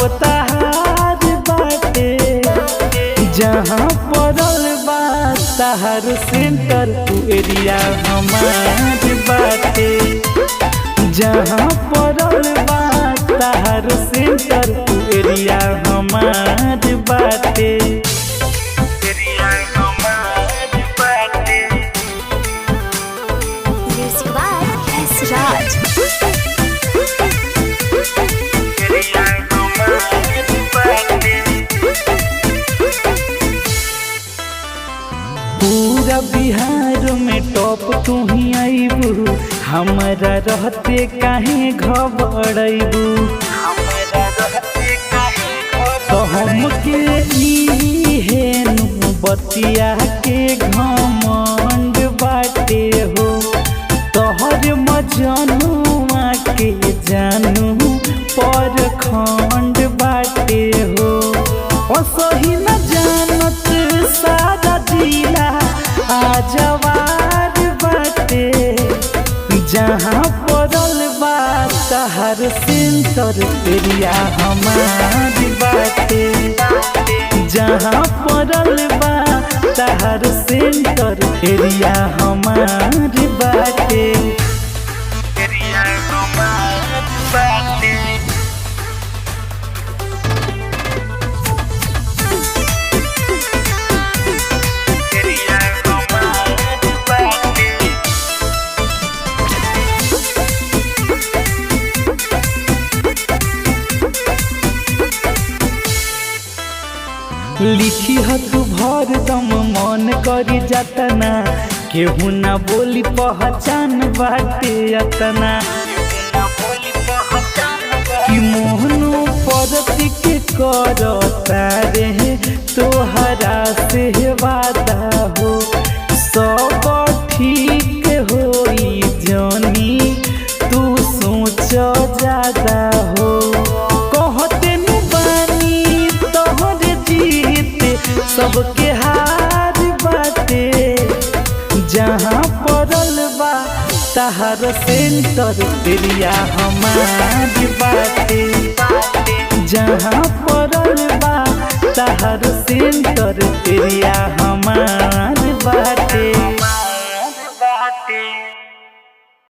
सब तहार बाटे, जहाँ पड़ल बा तहार सेंटर उ एरिया हमार बाटे, जहाँ पड़ल बा तहार सेंटर उ एरिया हमार बाटे। Music by S. Raj. पूरा बिहार में टॉप तू ही आईबू, हमारा रहते काहे घबराइबू, तो हमके इहे नु बतिया के घमंड बाटे हो, तोहर मजनुआ के जानू पर खंड बाटे हो, असही न जानत सारा जिला आजवार बाटे, जहाँ पड़ल बा तहार सेंटर एरिया हमार बाटे, जहाँ पड़ल बा तहार सेंटर एरिया हमार बाटे। लिखी ह तू भर दम मन करी जतना, केहू ना बोली पहचान बाटे अतना, कि मोहनु परती के करता रे तोहरा से वादा हो, सब ठीक होई जानी तू सोच ज्यादा हो, कहते नु बानी तोहर जीत सबके हार बाटे, जहाँ पड़ल बा तहार सेंटर एरिया हमार बाटे, जहाँ पड़ल बा तहार सेंटर एरिया हमार